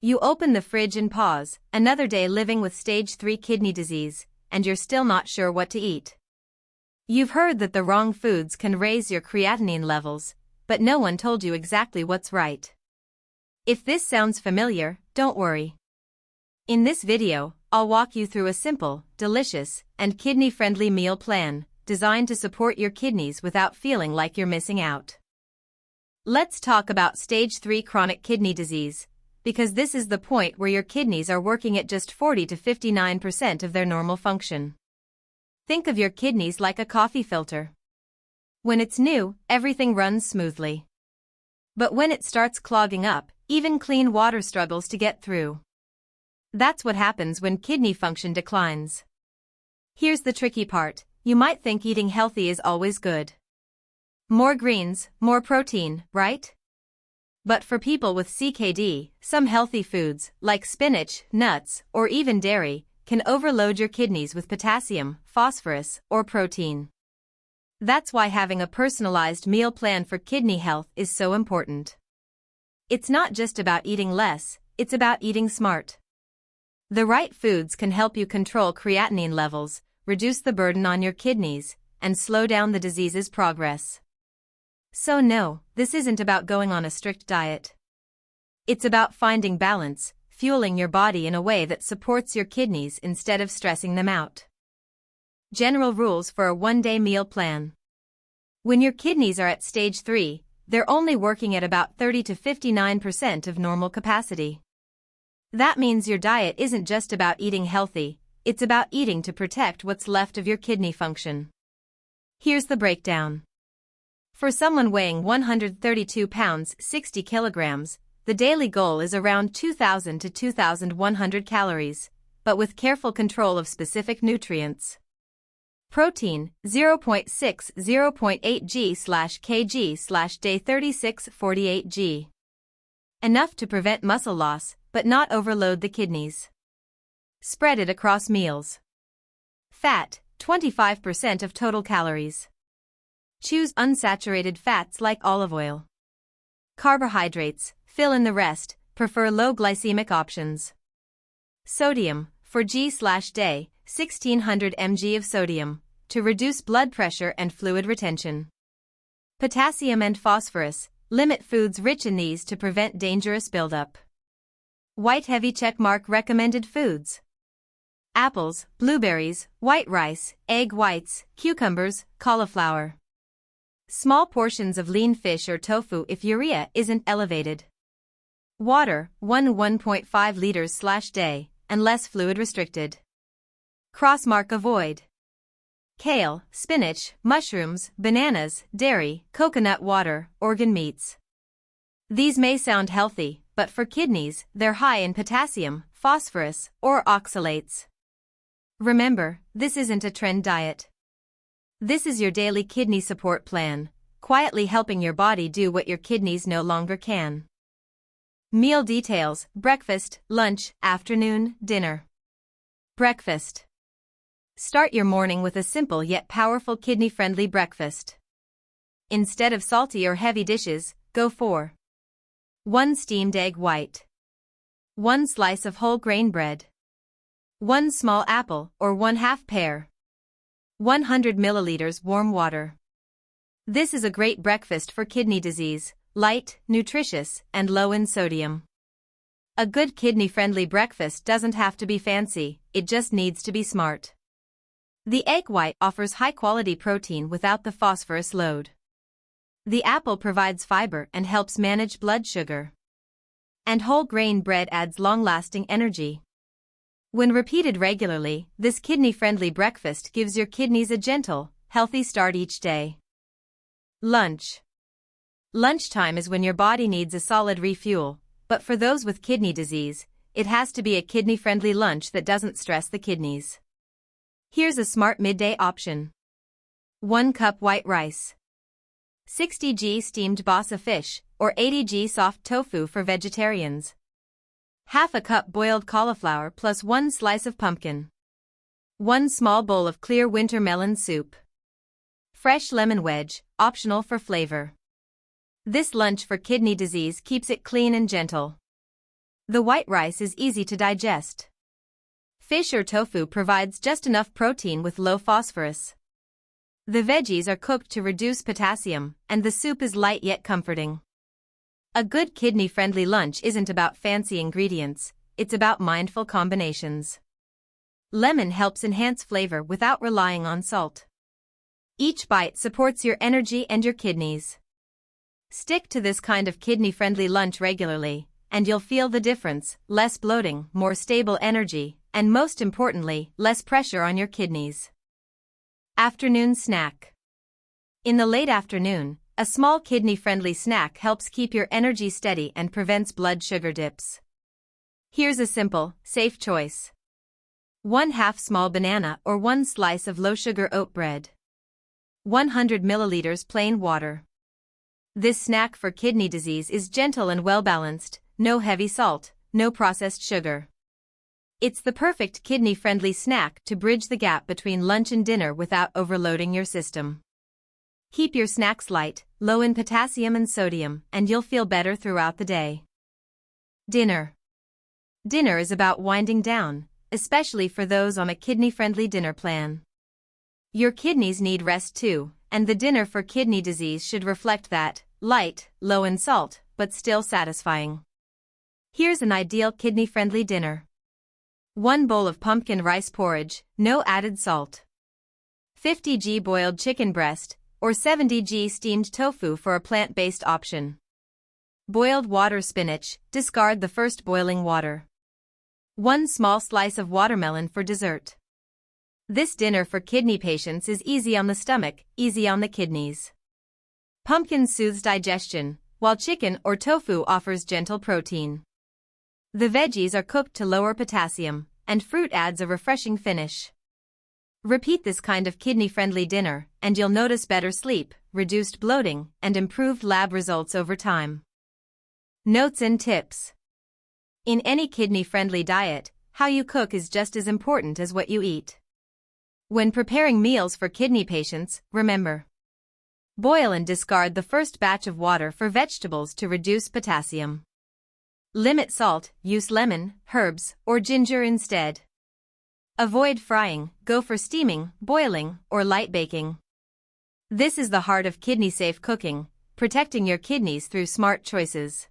You open the fridge and pause, another day living with stage 3 kidney disease, and you're still not sure what to eat. You've heard that the wrong foods can raise your creatinine levels, but no one told you exactly what's right. If this sounds familiar, don't worry. In this video, I'll walk you through a simple, delicious, and kidney-friendly meal plan, designed to support your kidneys without feeling like you're missing out. Let's talk about stage 3 chronic kidney disease, because this is the point where your kidneys are working at just 40 to 59% of their normal function. Think of your kidneys like a coffee filter. When it's new, everything runs smoothly. But when it starts clogging up, even clean water struggles to get through. That's what happens when kidney function declines. Here's the tricky part: you might think eating healthy is always good. More greens, more protein, right? But for people with CKD, some healthy foods, like spinach, nuts, or even dairy, can overload your kidneys with potassium, phosphorus, or protein. That's why having a personalized meal plan for kidney health is so important. It's not just about eating less, it's about eating smart. The right foods can help you control creatinine levels, reduce the burden on your kidneys, and slow down the disease's progress. So no, this isn't about going on a strict diet. It's about finding balance, fueling your body in a way that supports your kidneys instead of stressing them out. General rules for a one-day meal plan. When your kidneys are at stage 3, they're only working at about 30 to 59% of normal capacity. That means your diet isn't just about eating healthy, it's about eating to protect what's left of your kidney function. Here's the breakdown. For someone weighing 132 pounds 60 kilograms, the daily goal is around 2,000 to 2,100 calories, but with careful control of specific nutrients. Protein, 0.6-0.8 g/kg/day 36-48 g. Enough to prevent muscle loss, but not overload the kidneys. Spread it across meals. Fat, 25% of total calories. Choose unsaturated fats like olive oil. Carbohydrates, fill in the rest, prefer low glycemic options. Sodium, for g/day, 1600 mg of sodium, to reduce blood pressure and fluid retention. Potassium and phosphorus, limit foods rich in these to prevent dangerous buildup. White heavy checkmark recommended foods. Apples, blueberries, white rice, egg whites, cucumbers, cauliflower. Small portions of lean fish or tofu if urea isn't elevated. Water, 1.5 liters/day, unless fluid restricted. Crossmark avoid. Kale, spinach, mushrooms, bananas, dairy, coconut water, organ meats. These may sound healthy, but for kidneys, they're high in potassium, phosphorus, or oxalates. Remember, this isn't a trend diet. This is your daily kidney support plan, quietly helping your body do what your kidneys no longer can. Meal details: breakfast, lunch, afternoon, dinner. Breakfast. Start your morning with a simple yet powerful kidney-friendly breakfast. Instead of salty or heavy dishes, go for 1 steamed egg white, 1 slice of whole grain bread, 1 small apple or 1/2 pear, 100 milliliters warm water. This is a great breakfast for kidney disease, light, nutritious, and low in sodium. A good kidney-friendly breakfast doesn't have to be fancy, it just needs to be smart. The egg white offers high-quality protein without the phosphorus load. The apple provides fiber and helps manage blood sugar. And whole grain bread adds long-lasting energy. When repeated regularly, this kidney-friendly breakfast gives your kidneys a gentle, healthy start each day. Lunch. Lunchtime is when your body needs a solid refuel, but for those with kidney disease, it has to be a kidney-friendly lunch that doesn't stress the kidneys. Here's a smart midday option. 1 cup white rice. 60 g steamed basa fish, or 80 g soft tofu for vegetarians. 1/2 cup boiled cauliflower plus 1 slice of pumpkin. 1 small bowl of clear winter melon soup. Fresh lemon wedge, optional for flavor. This lunch for kidney disease keeps it clean and gentle. The white rice is easy to digest. Fish or tofu provides just enough protein with low phosphorus. The veggies are cooked to reduce potassium, and the soup is light yet comforting. A good kidney-friendly lunch isn't about fancy ingredients, it's about mindful combinations. Lemon helps enhance flavor without relying on salt. Each bite supports your energy and your kidneys. Stick to this kind of kidney-friendly lunch regularly, and you'll feel the difference: less bloating, more stable energy, and most importantly, less pressure on your kidneys. Afternoon snack. In the late afternoon, a small kidney-friendly snack helps keep your energy steady and prevents blood sugar dips. Here's a simple, safe choice. 1/2 small banana or 1 slice of low-sugar oat bread. 100 milliliters plain water. This snack for kidney disease is gentle and well-balanced, no heavy salt, no processed sugar. It's the perfect kidney-friendly snack to bridge the gap between lunch and dinner without overloading your system. Keep your snacks light, low in potassium and sodium, and you'll feel better throughout the day. Dinner. Dinner is about winding down, especially for those on a kidney-friendly dinner plan. Your kidneys need rest too, and the dinner for kidney disease should reflect that: light, low in salt, but still satisfying. Here's an ideal kidney-friendly dinner. 1 bowl of pumpkin rice porridge, no added salt. 50 g boiled chicken breast, or 70 g steamed tofu for a plant-based option. Boiled water spinach, discard the first boiling water. 1 small slice of watermelon for dessert. This dinner for kidney patients is easy on the stomach, easy on the kidneys. Pumpkin soothes digestion, while chicken or tofu offers gentle protein. The veggies are cooked to lower potassium, and fruit adds a refreshing finish. Repeat this kind of kidney-friendly dinner, and you'll notice better sleep, reduced bloating, and improved lab results over time. Notes and tips. In any kidney-friendly diet, how you cook is just as important as what you eat. When preparing meals for kidney patients, remember: boil and discard the first batch of water for vegetables to reduce potassium. Limit salt, use lemon, herbs, or ginger instead. Avoid frying, go for steaming, boiling, or light baking. This is the heart of kidney-safe cooking, protecting your kidneys through smart choices.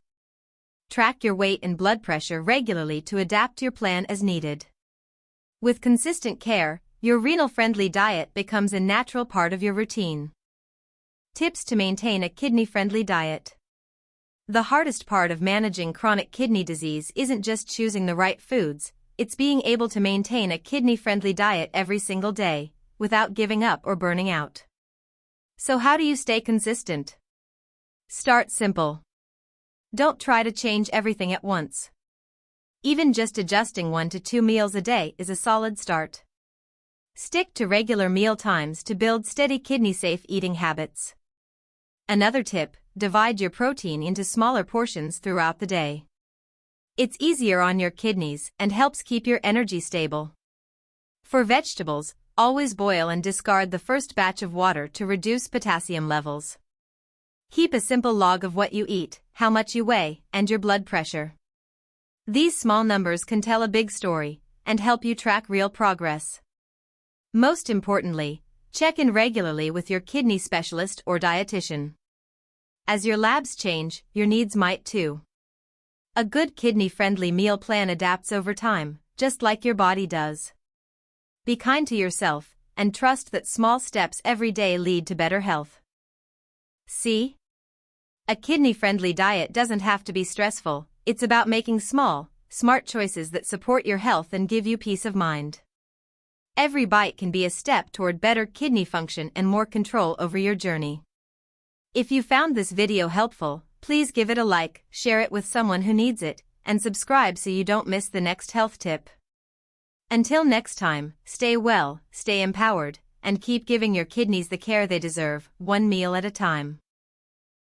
Track your weight and blood pressure regularly to adapt your plan as needed. With consistent care, your renal-friendly diet becomes a natural part of your routine. Tips to maintain a kidney-friendly diet. The hardest part of managing chronic kidney disease isn't just choosing the right foods, it's being able to maintain a kidney-friendly diet every single day, without giving up or burning out. So how do you stay consistent? Start simple. Don't try to change everything at once. Even just adjusting 1 to 2 meals a day is a solid start. Stick to regular meal times to build steady kidney-safe eating habits. Another tip: divide your protein into smaller portions throughout the day. It's easier on your kidneys and helps keep your energy stable. For vegetables, always boil and discard the first batch of water to reduce potassium levels. Keep a simple log of what you eat, how much you weigh, and your blood pressure. These small numbers can tell a big story and help you track real progress. Most importantly, check in regularly with your kidney specialist or dietitian. As your labs change, your needs might too. A good kidney-friendly meal plan adapts over time, just like your body does. Be kind to yourself, and trust that small steps every day lead to better health. See? A kidney-friendly diet doesn't have to be stressful, it's about making small, smart choices that support your health and give you peace of mind. Every bite can be a step toward better kidney function and more control over your journey. If you found this video helpful, please give it a like, share it with someone who needs it, and subscribe so you don't miss the next health tip. Until next time, stay well, stay empowered, and keep giving your kidneys the care they deserve, one meal at a time.